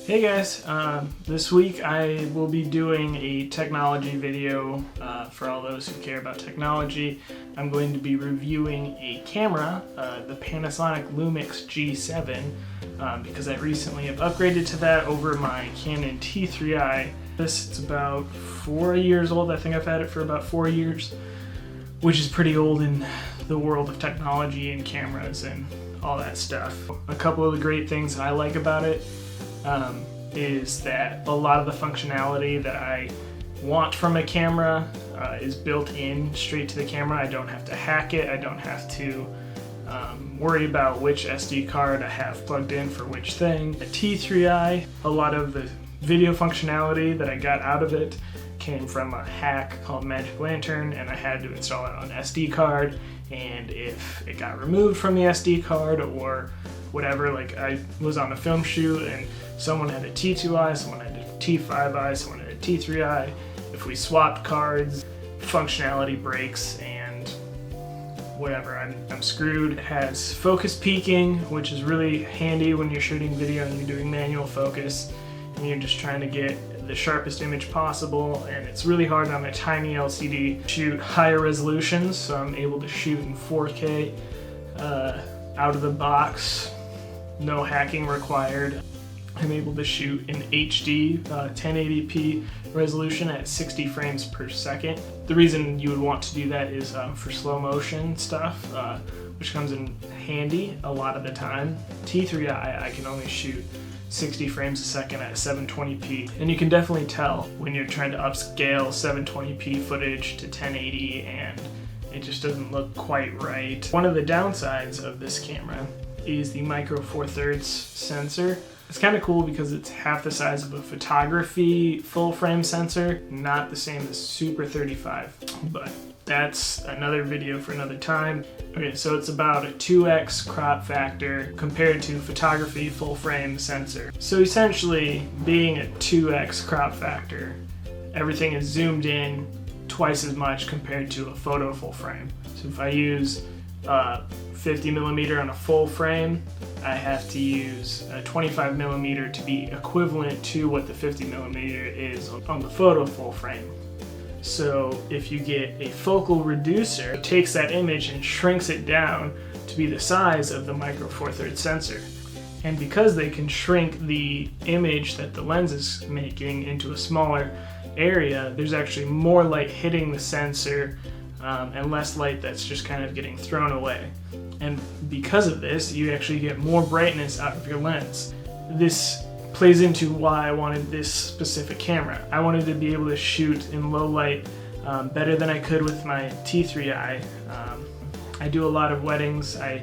Hey guys, this week I will be doing a technology video for all those who care about technology. I'm going to be reviewing a camera, the Panasonic Lumix G7, because I recently have upgraded to that over my Canon T3i. It's about 4 years old. I think I've had it for about 4 years, which is pretty old in the world of technology and cameras and all that stuff. A couple of the great things I like about it is that a lot of the functionality that I want from a camera is built in straight to the camera. I don't have to hack it. I don't have to worry about which SD card I have plugged in for which thing. The T3i, a lot of the video functionality that I got out of it came from a hack called Magic Lantern, and I had to install it on an SD card, and if it got removed from the SD card or whatever, like I was on a film shoot and someone had a T2i, someone had a T5i, someone had a T3i. If we swapped cards, functionality breaks and whatever, I'm screwed. It has focus peaking, which is really handy when you're shooting video and you're doing manual focus and you're just trying to get the sharpest image possible, and it's really hard on a tiny LCD to shoot higher resolutions, so I'm able to shoot in 4K out of the box, no hacking required. I'm able to shoot in HD 1080p resolution at 60 frames per second. The reason you would want to do that is for slow motion stuff, which comes in handy a lot of the time. T3i, I can only shoot 60 frames a second at 720p, and you can definitely tell when you're trying to upscale 720p footage to 1080 and it just doesn't look quite right. One of the downsides of this camera is the micro 4/3 sensor. It's kind of cool because it's half the size of a photography full frame sensor, not the same as Super 35, but that's another video for another time. Okay, so it's about a 2x crop factor compared to photography full frame sensor. So essentially, being a 2x crop factor, everything is zoomed in twice as much compared to a photo full frame. So if I use 50mm on a full frame, I have to use a 25mm to be equivalent to what the 50mm is on the photo full frame. So if you get a focal reducer, it takes that image and shrinks it down to be the size of the micro 4/3 sensor. And because they can shrink the image that the lens is making into a smaller area, there's actually more light hitting the sensor and less light that's just kind of getting thrown away. And because of this, you actually get more brightness out of your lens. This plays into why I wanted this specific camera. I wanted to be able to shoot in low light better than I could with my T3i. I do a lot of weddings. I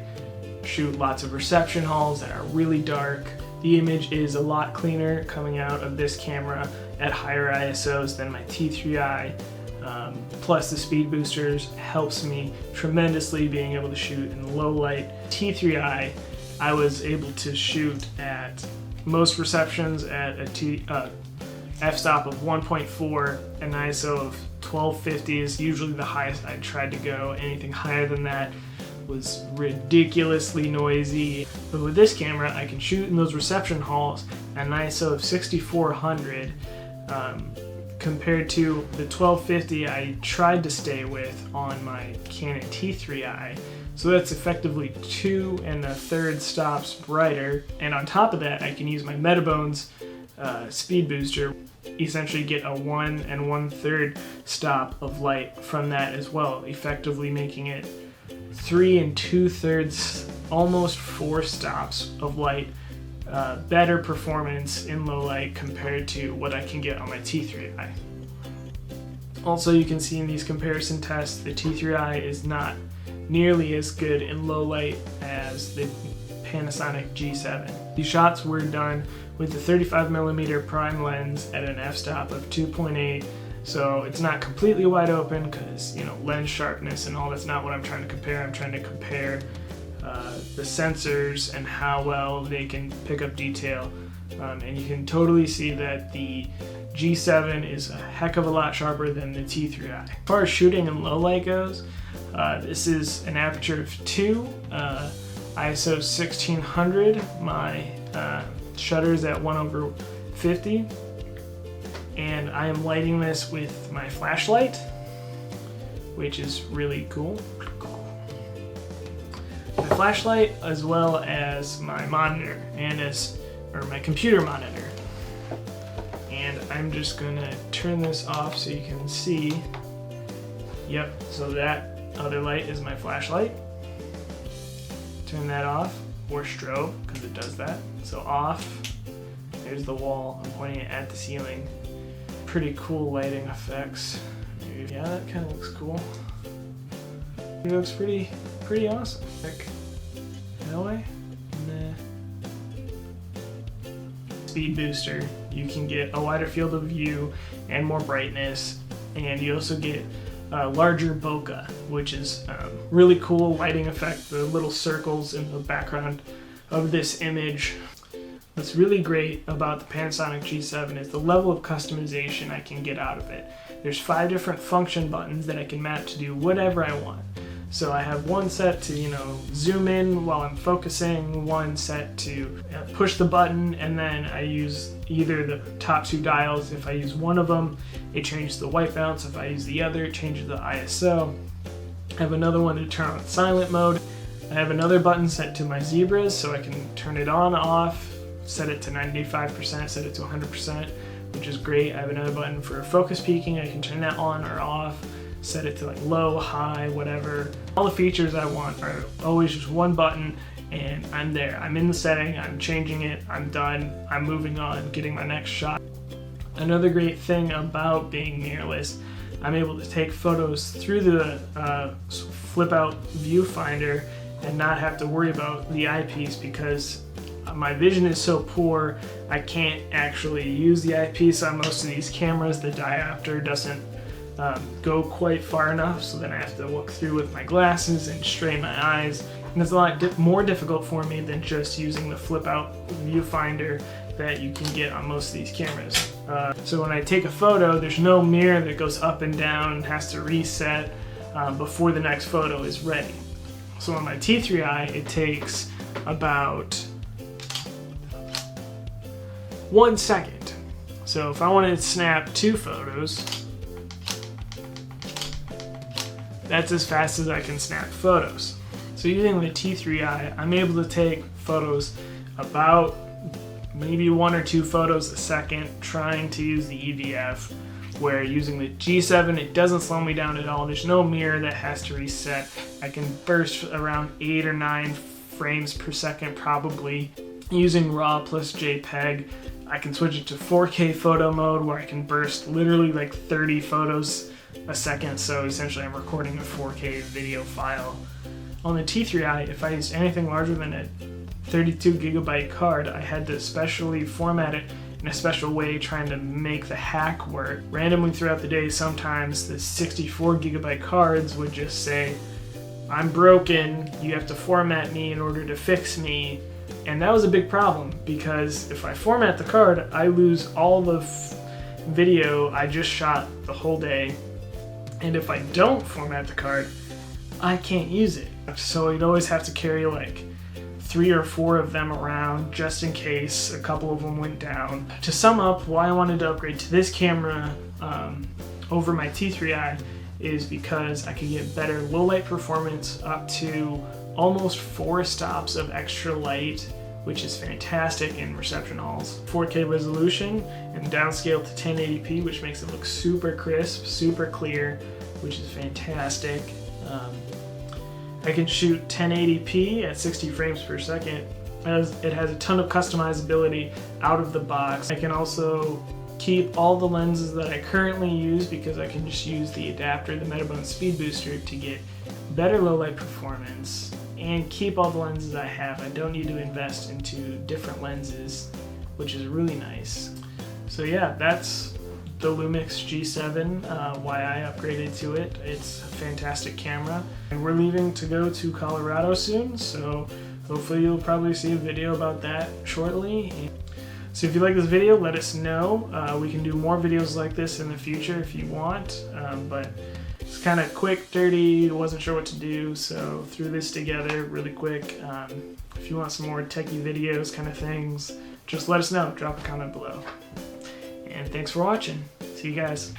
shoot lots of reception halls that are really dark. The image is a lot cleaner coming out of this camera at higher ISOs than my T3i. Plus the speed boosters helps me tremendously being able to shoot in low light. T3i, I was able to shoot at most receptions at a f-stop of 1.4 and an ISO of 1250 is usually the highest I tried to go. Anything higher than that was ridiculously noisy. But with this camera, I can shoot in those reception halls at an ISO of 6400 compared to the 1250 I tried to stay with on my Canon T3i. So that's effectively 2 1/3 stops brighter, and on top of that I can use my Metabones speed booster, essentially get a 1 1/3 stop of light from that as well, effectively making it 3 2/3, almost 4 stops of light, better performance in low light compared to what I can get on my T3i. Also, you can see in these comparison tests, the T3i is not nearly as good in low light as the Panasonic G7. These shots were done with the 35mm prime lens at an f-stop of 2.8, so it's not completely wide open because, you know, lens sharpness and all that's not what I'm trying to compare. I'm trying to compare the sensors and how well they can pick up detail, and you can totally see that the G7 is a heck of a lot sharper than the T3i. As far as shooting in low light goes, this is an aperture of 2, ISO 1600. My Shutter's at 1/50. And I am lighting this with my flashlight, which is really cool. My flashlight, as well as my monitor, or my computer monitor. And I'm just gonna turn this off so you can see. Yep, so that other light is my flashlight. Turn that off, or strobe, because it does that. So off, there's the wall, I'm pointing it at the ceiling. Pretty cool lighting effects. Yeah, that kind of looks cool. It looks pretty awesome. Like, that way? Nah. Speed booster. You can get a wider field of view and more brightness, and you also get larger bokeh, which is really cool lighting effect. The little circles in the background of this image. What's really great about the Panasonic G7 is the level of customization I can get out of it. There's 5 different function buttons that I can map to do whatever I want. So I have one set to, zoom in while I'm focusing, one set to push the button, and then I use either the top 2 dials. If I use one of them, it changes the white balance. If I use the other, it changes the ISO. I have another one to turn on silent mode. I have another button set to my zebras, so I can turn it on, off, set it to 95%, set it to 100%, which is great. I have another button for focus peaking. I can turn that on or off, set it to like low, high, whatever. All the features I want are always just one button, and I'm there. I'm in the setting, I'm changing it, I'm done, I'm moving on, getting my next shot. Another great thing about being mirrorless, I'm able to take photos through the flip out viewfinder and not have to worry about the eyepiece, because my vision is so poor I can't actually use the eyepiece on most of these cameras. The diopter doesn't go quite far enough, so then I have to look through with my glasses and strain my eyes, and it's a lot more difficult for me than just using the flip out viewfinder that you can get on most of these cameras. So when I take a photo, there's no mirror that goes up and down and has to reset before the next photo is ready. So on my T3i, it takes about 1 second. So if I wanted to snap 2 photos, that's as fast as I can snap photos. So using the T3i, I'm able to take photos about maybe 1 or 2 photos a second, trying to use the EVF, where using the G7, it doesn't slow me down at all. There's no mirror that has to reset. I can burst around 8 or 9 frames per second probably. Using RAW plus JPEG, I can switch it to 4K photo mode, where I can burst literally like 30 photos a second, so essentially I'm recording a 4K video file. On the T3i, if I used anything larger than a 32 gigabyte card, I had to specially format it in a special way, trying to make the hack work. Randomly throughout the day, sometimes the 64 gigabyte cards would just say, "I'm broken, you have to format me in order to fix me." And that was a big problem, because if I format the card, I lose all the video I just shot the whole day. And if I don't format the card, I can't use it. So you'd always have to carry like 3 or 4 of them around, just in case a couple of them went down. To sum up, why I wanted to upgrade to this camera over my T3i is because I could get better low light performance, up to almost 4 stops of extra light, which is fantastic in reception halls. 4K resolution and downscale to 1080p, which makes it look super crisp, super clear, which is fantastic. I can shoot 1080p at 60 frames per second. It has a ton of customizability out of the box. I can also keep all the lenses that I currently use, because I can just use the adapter, the Metabone Speed Booster, to get better low light performance, and keep all the lenses I have. I don't need to invest into different lenses, which is really nice. So yeah, that's the Lumix G7, why I upgraded to it. It's a fantastic camera. And we're leaving to go to Colorado soon, so hopefully you'll probably see a video about that shortly. So if you like this video, let us know. We can do more videos like this in the future if you want, but it's kind of quick, dirty, wasn't sure what to do, so threw this together really quick. If you want some more techie videos kind of things, just let us know. Drop a comment below. And thanks for watching. See you guys.